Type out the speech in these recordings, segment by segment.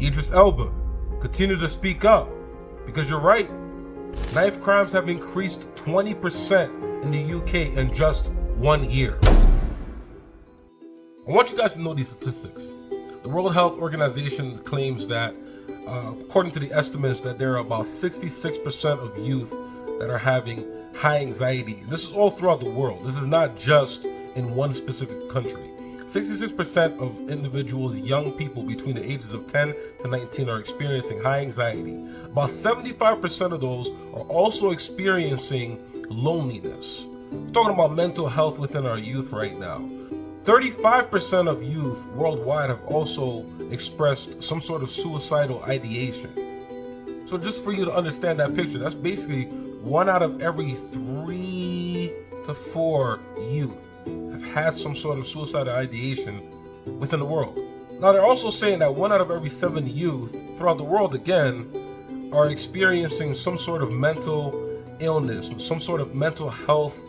Idris Elba, continue to speak up, because you're right. Knife crimes have increased 20% in the UK in just 1 year. I want you guys to know these statistics. The World Health Organization claims that, according to the estimates, that there are about 66% of youth that are having high anxiety. This is all throughout the world. This is not just in one specific country. 66% of individuals, young people between the ages of 10 to 19, are experiencing high anxiety. About 75% of those are also experiencing loneliness. We're talking about mental health within our youth right now. 35% of youth worldwide have also expressed some sort of suicidal ideation. So just for you to understand that picture, that's basically 1 out of every 3 to 4 youth have had some sort of suicidal ideation within the world. Now they're also saying that 1 out of every 7 youth throughout the world, again, are experiencing some sort of mental illness, some sort of mental health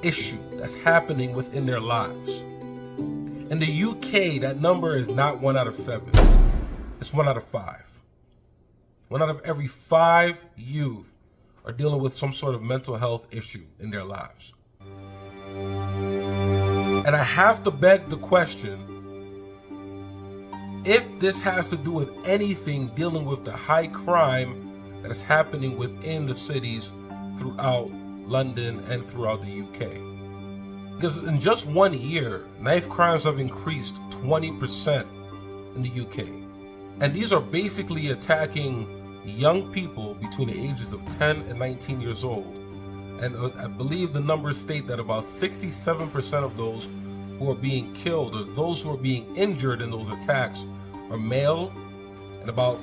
issue that's happening within their lives. In the UK, that number is not 1 out of 7. It's 1 out of 5. 1 out of every 5 youth are dealing with some sort of mental health issue in their lives. And I have to beg the question, if this has to do with anything dealing with the high crime that is happening within the cities throughout London and throughout the UK. Because in just 1 year, knife crimes have increased 20% in the UK. And these are basically attacking young people between the ages of 10 and 19 years old. And I believe the numbers state that about 67% of those who are being killed, or those who are being injured in those attacks, are male, and about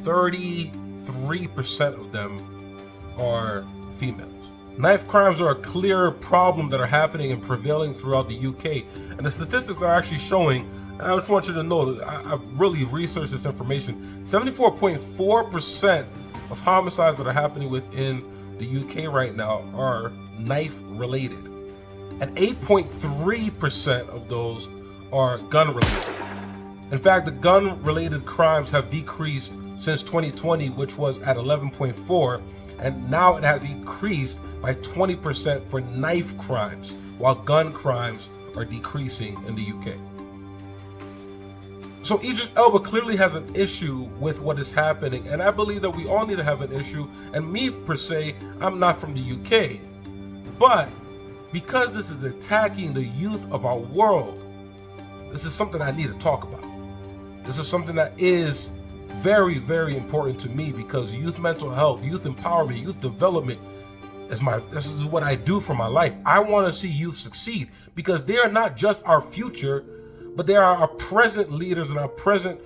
33% of them are females. Knife crimes are a clear problem that are happening and prevailing throughout the UK. And the statistics are actually showing, and I just want you to know that I've really researched this information, 74.4% of homicides that are happening within the UK right now are knife related. And 8.3% of those are gun related. In fact, the gun related crimes have decreased since 2020, which was at 11.4, and now it has increased by 20% for knife crimes, while gun crimes are decreasing in the UK. So Idris Elba clearly has an issue with what is happening, and I believe that we all need to have an issue. And me per se, I'm not from the UK, but because this is attacking the youth of our world, this is something I need to talk about. This is something that is very, very important to me, because youth mental health, youth empowerment, youth development this is what I do for my life. I want to see youth succeed, because they are not just our future, but they are our present leaders and our present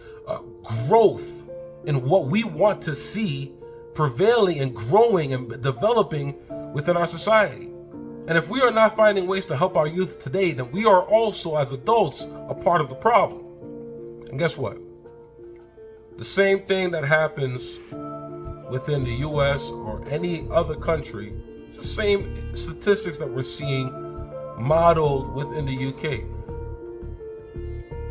growth in what we want to see prevailing and growing and developing within our society. And if we are not finding ways to help our youth today, then we are also, as adults, a part of the problem. And guess what? The same thing that happens within the US or any other country, it's the same statistics that we're seeing modeled within the UK.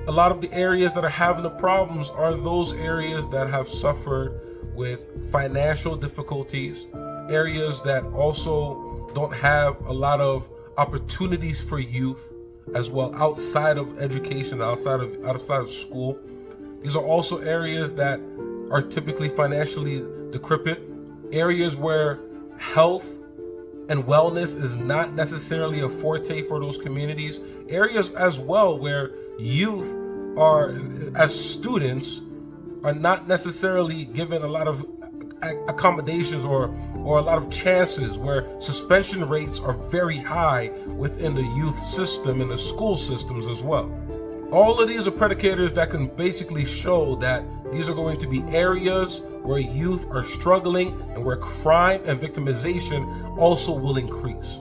A lot of the areas that are having the problems are those areas that have suffered with financial difficulties, areas that also don't have a lot of opportunities for youth as well outside of education, outside of school. These are also areas that are typically financially decrepit, areas where health and wellness is not necessarily a forte for those communities, areas as well where youth are, as students, are not necessarily given a lot of accommodations or a lot of chances, where suspension rates are very high within the youth system and the school systems as well. All of these are predicators that can basically show that these are going to be areas where youth are struggling and where crime and victimization also will increase.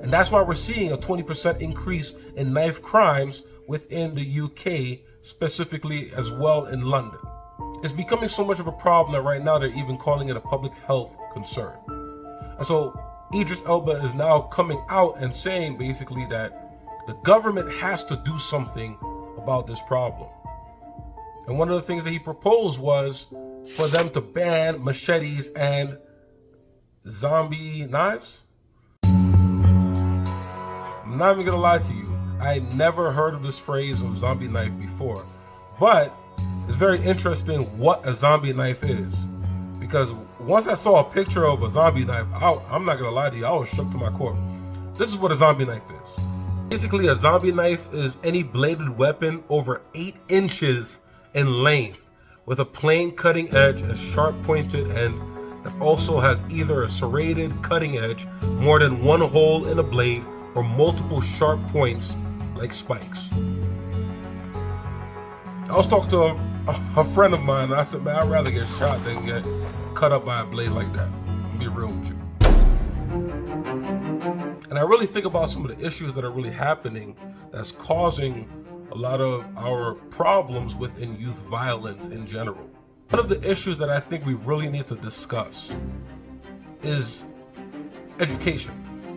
And that's why we're seeing a 20% increase in knife crimes within the UK, specifically as well in London. It's becoming so much of a problem that right now they're even calling it a public health concern. And so Idris Elba is now coming out and saying basically that the government has to do something about this problem. And one of the things that he proposed was for them to ban machetes and zombie knives. I'm not even gonna lie to you, I never heard of this phrase of zombie knife before, but it's very interesting what a zombie knife is, because once I saw a picture of a zombie knife, I'm not gonna lie to you, I was shook to my core. This is what a zombie knife is. Basically, a zombie knife is any bladed weapon over 8 inches in length with a plain cutting edge and sharp pointed end that also has either a serrated cutting edge, more than one hole in a blade, or multiple sharp points like spikes. I was talking to a friend of mine, and I said, man, I'd rather get shot than get cut up by a blade like that. I'll be real with you. And I really think about some of the issues that are really happening that's causing a lot of our problems within youth violence in general. One of the issues that I think we really need to discuss is education.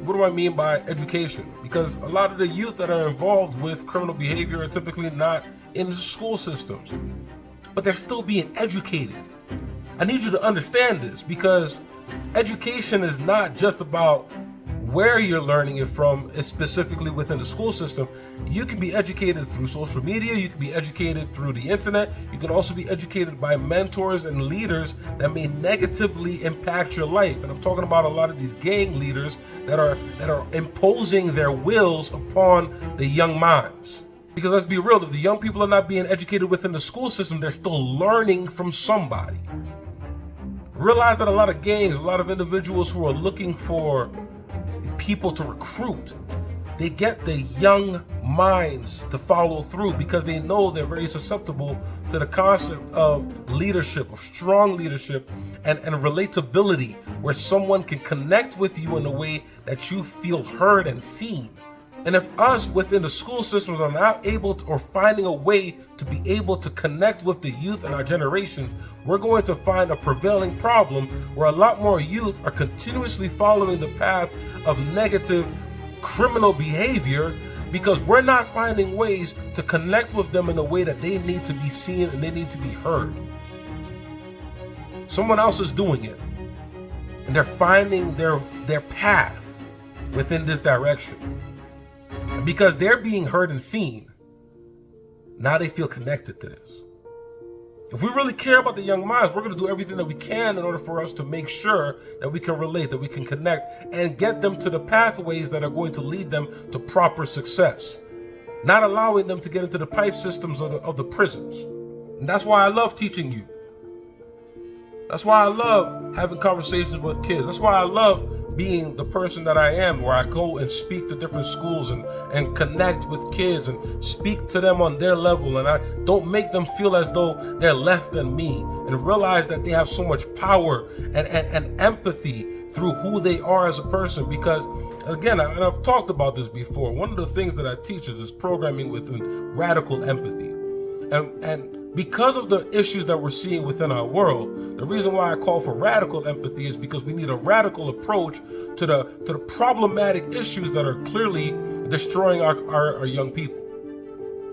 What do I mean by education? Because a lot of the youth that are involved with criminal behavior are typically not in the school systems, but they're still being educated. I need you to understand this, because education is not just about where you're learning it from, is specifically within the school system. You can be educated through social media, you can be educated through the internet, you can also be educated by mentors and leaders that may negatively impact your life. And I'm talking about a lot of these gang leaders that are imposing their wills upon the young minds. Because let's be real, if the young people are not being educated within the school system, they're still learning from somebody. Realize that a lot of gangs, a lot of individuals who are looking for people to recruit, they get the young minds to follow through because they know they're very susceptible to the concept of leadership, of strong leadership and relatability, where someone can connect with you in a way that you feel heard and seen. And if us within the school systems are not able to, or finding a way to be able to connect with the youth in our generations, we're going to find a prevailing problem where a lot more youth are continuously following the path of negative criminal behavior because we're not finding ways to connect with them in a way that they need to be seen and they need to be heard. Someone else is doing it, and they're finding their path within this direction. And because they're being heard and seen, now they feel connected to this. If we really care about the young minds, we're going to do everything that we can in order for us to make sure that we can relate, that we can connect, and get them to the pathways that are going to lead them to proper success. Not allowing them to get into the pipe systems of the prisons. And that's why I love teaching youth. That's why I love having conversations with kids. That's why I love being the person that I am, where I go and speak to different schools and connect with kids and speak to them on their level. And I don't make them feel as though they're less than me, and realize that they have so much power and empathy through who they are as a person. Because again, and I've talked about this before, one of the things that I teach is programming within radical empathy. And because of the issues that we're seeing within our world, the reason why I call for radical empathy is because we need a radical approach to the problematic issues that are clearly destroying our young people.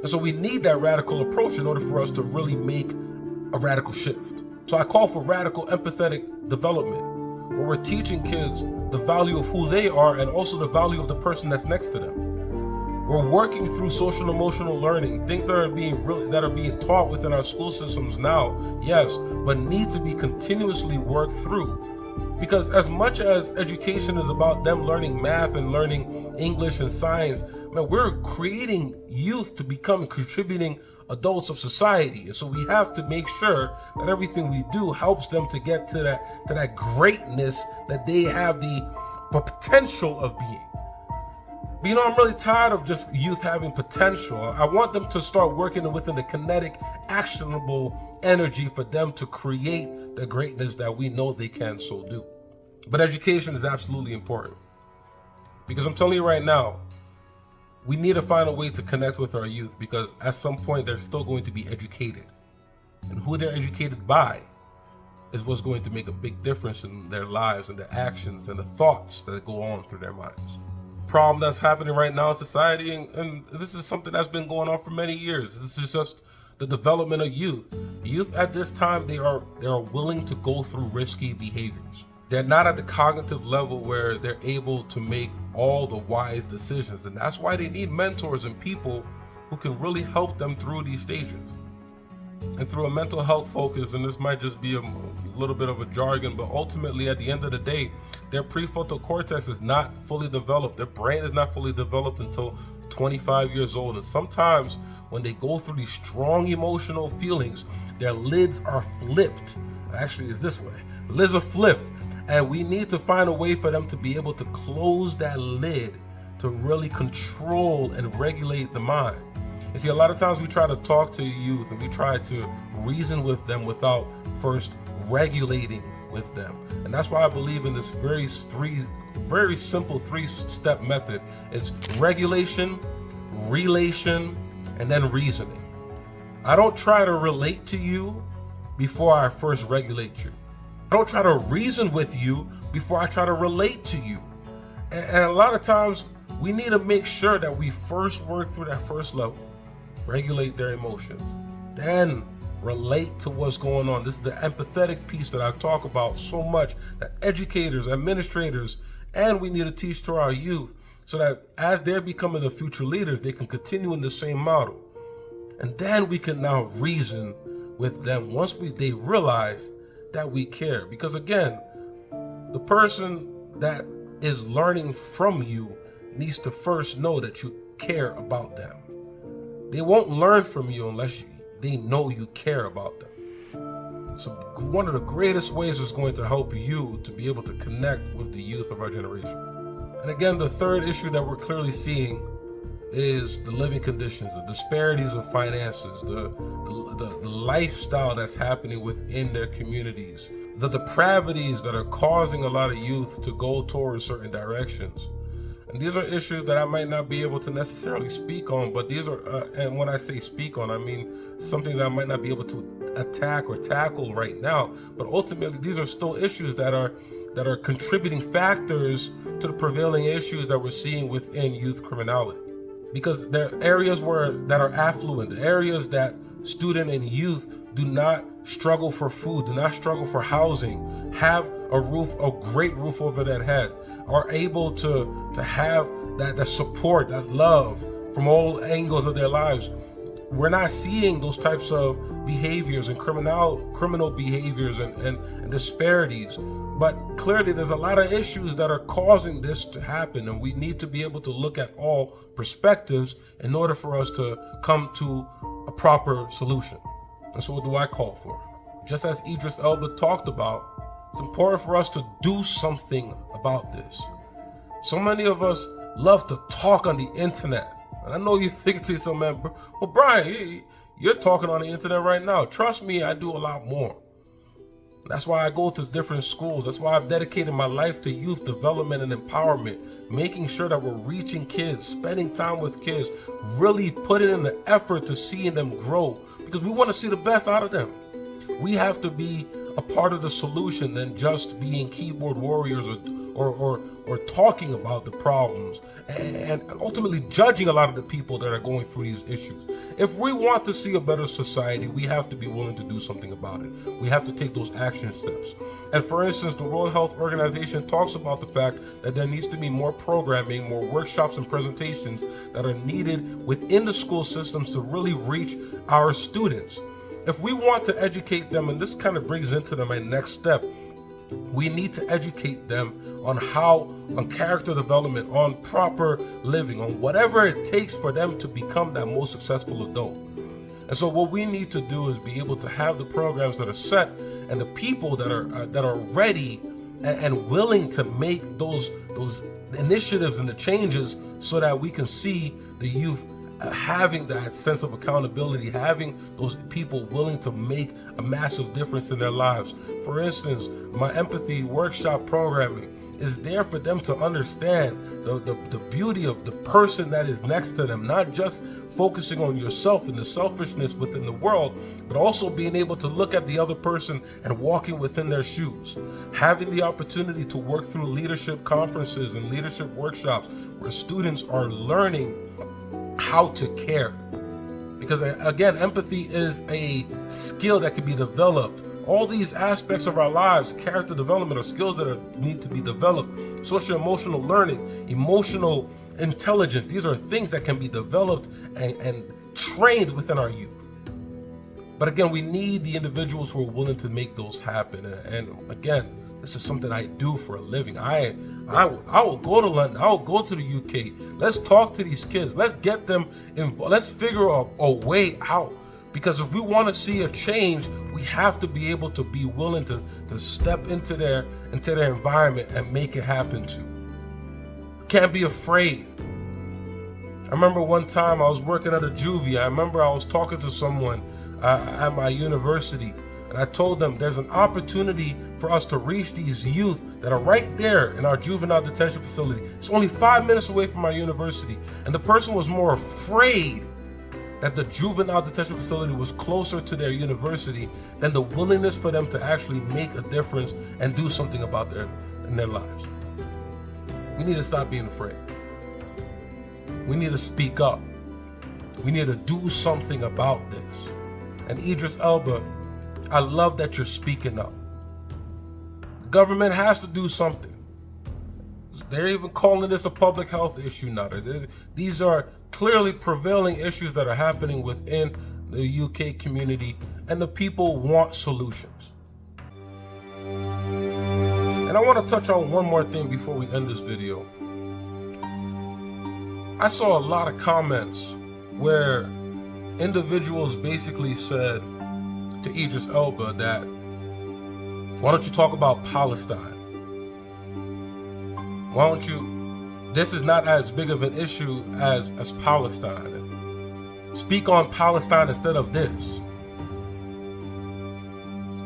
And so we need that radical approach in order for us to really make a radical shift. So I call for radical empathetic development, where we're teaching kids the value of who they are and also the value of the person that's next to them. We're working through social emotional learning, things that are being taught within our school systems now, yes, but need to be continuously worked through. Because as much as education is about them learning math and learning English and science, man, we're creating youth to become contributing adults of society. And so we have to make sure that everything we do helps them to get to that greatness that they have the potential of being. But I'm really tired of just youth having potential. I want them to start working within the kinetic, actionable energy for them to create the greatness that we know they can so do. But education is absolutely important. Because I'm telling you right now, we need to find a way to connect with our youth, because at some point they're still going to be educated. And who they're educated by is what's going to make a big difference in their lives and their actions and the thoughts that go on through their minds. Problem that's happening right now in society, and this is something that's been going on for many years. This is just the development of youth. Youth at this time, they are willing to go through risky behaviors. They're not at the cognitive level where they're able to make all the wise decisions. And that's why they need mentors and people who can really help them through these stages. And through a mental health focus, and this might just be a little bit of a jargon, but ultimately at the end of the day, their prefrontal cortex is not fully developed. Their brain is not fully developed until 25 years old. And sometimes when they go through these strong emotional feelings, their lids are flipped. Actually, it's this way. The lids are flipped. And we need to find a way for them to be able to close that lid to really control and regulate the mind. You see, a lot of times we try to talk to youth and we try to reason with them without first regulating with them. And that's why I believe in this very simple three-step method. It's regulation, relation, and then reasoning. I don't try to relate to you before I first regulate you. I don't try to reason with you before I try to relate to you. And a lot of times we need to make sure that we first work through that first level, regulate their emotions, then relate to what's going on. This is the empathetic piece that I talk about so much, that educators, administrators, and we need to teach to our youth so that as they're becoming the future leaders, they can continue in the same model. And then we can now reason with them once they realize that we care. Because again, the person that is learning from you needs to first know that you care about them. They won't learn from you unless they know you care about them. So one of the greatest ways is going to help you to be able to connect with the youth of our generation. And again, the third issue that we're clearly seeing is the living conditions, the disparities of finances, the lifestyle that's happening within their communities, the depravities that are causing a lot of youth to go towards certain directions. And these are issues that I might not be able to necessarily speak on, but these are, and when I say speak on, I mean some things I might not be able to attack or tackle right now. But ultimately, these are still issues that are contributing factors to the prevailing issues that we're seeing within youth criminality. Because there are areas that are affluent, areas that student and youth do not struggle for food, do not struggle for housing, have a great roof over their head, are able to have that support, that love from all angles of their lives. We're not seeing those types of behaviors and criminal behaviors and disparities. But clearly there's a lot of issues that are causing this to happen, and we need to be able to look at all perspectives in order for us to come to a proper solution. And so what do I call for? Just as Idris Elba talked about, it's important for us to do something about this. So many of us love to talk on the internet. And I know you're thinking to yourself, man, well, Bryan, you're talking on the internet right now. Trust me, I do a lot more. That's why I go to different schools. That's why I've dedicated my life to youth development and empowerment, making sure that we're reaching kids, spending time with kids, really putting in the effort to seeing them grow, because we want to see the best out of them. We have to be a part of the solution than just being keyboard warriors or talking about the problems and ultimately judging a lot of the people that are going through these issues. If we want to see a better society, we have to be willing to do something about it. We have to take those action steps. And for instance, the World Health Organization talks about the fact that there needs to be more programming, more workshops and presentations that are needed within the school systems to really reach our students. If we want to educate them, and this kind of brings into my next step, we need to educate them on character development, on proper living, on whatever it takes for them to become that most successful adult. And so what we need to do is be able to have the programs that are set and the people that are ready and willing to make those initiatives and the changes so that we can see the youth having that sense of accountability, having those people willing to make a massive difference in their lives. For instance, my empathy workshop programming is there for them to understand the beauty of the person that is next to them, not just focusing on yourself and the selfishness within the world, but also being able to look at the other person and walking within their shoes. Having the opportunity to work through leadership conferences and leadership workshops where students are learning how to care. Because again, empathy is a skill that can be developed. All these aspects of our lives, character development, are skills that need to be developed. Social emotional learning, emotional intelligence, these are things that can be developed and trained within our youth. But again, we need the individuals who are willing to make those happen. And again, this is something I do for a living. I will go to London. I will go to the UK. Let's talk to these kids. Let's get them involved. Let's figure a way out. Because if we want to see a change, we have to be able to be willing to step into their environment and make it happen too. Can't be afraid. I remember one time I was working at a juvie. I remember I was talking to someone at my university, and I told them there's an opportunity for us to reach these youth that are right there in our juvenile detention facility. It's only 5 minutes away from our university. And the person was more afraid that the juvenile detention facility was closer to their university than the willingness for them to actually make a difference and do something about their lives. We need to stop being afraid. We need to speak up. We need to do something about this. And Idris Elba, I love that you're speaking up. The government has to do something. They're even calling this a public health issue now. These are clearly prevailing issues that are happening within the UK community, and the people want solutions. And I want to touch on one more thing before we end this video. I saw a lot of comments where individuals basically said to Idris Elba that, why don't you talk about Palestine? Why don't you, this is not as big of an issue as Palestine. Speak on Palestine instead of this.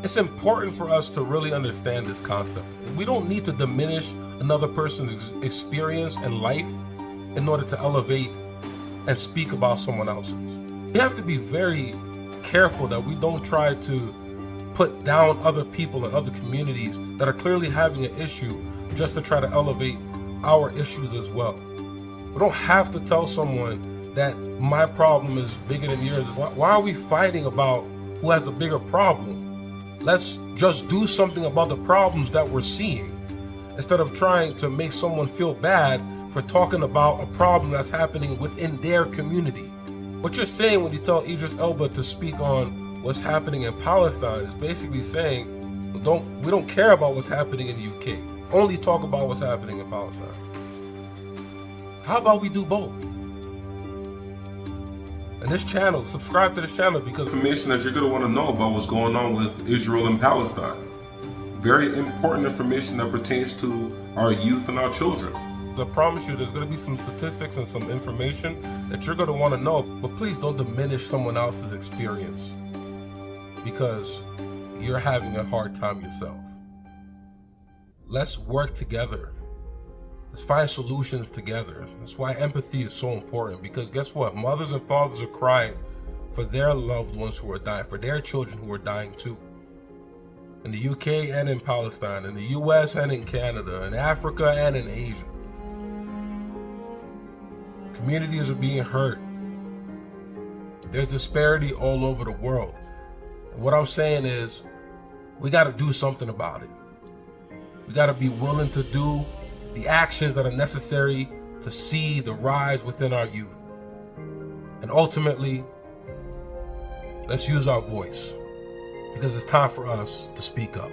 It's important for us to really understand this concept. We don't need to diminish another person's experience and life in order to elevate and speak about someone else's. We have to be very careful that we don't try to put down other people and other communities that are clearly having an issue just to try to elevate our issues as well. We don't have to tell someone that my problem is bigger than yours. Why are we fighting about who has the bigger problem? Let's just do something about the problems that we're seeing instead of trying to make someone feel bad for talking about a problem that's happening within their community. What you're saying when you tell Idris Elba to speak on what's happening in Palestine is basically saying, we don't care about what's happening in the UK. Only talk about what's happening in Palestine. How about we do both? And this channel, subscribe to this channel, because information that you're going to want to know about what's going on with Israel and Palestine. Very important information that pertains to our youth and our children. I promise you there's going to be some statistics and some information that you're going to want to know, but please don't diminish someone else's experience because you're having a hard time yourself. Let's work together. Let's find solutions together. That's why empathy is so important, because guess what? Mothers and fathers are crying for their loved ones who are dying, for their children who are dying too. In the UK and in Palestine, in the US and in Canada, in Africa and in Asia. Communities are being hurt. There's disparity all over the world. And what I'm saying is, we got to do something about it. We got to be willing to do the actions that are necessary to see the rise within our youth. And ultimately, let's use our voice, because it's time for us to speak up.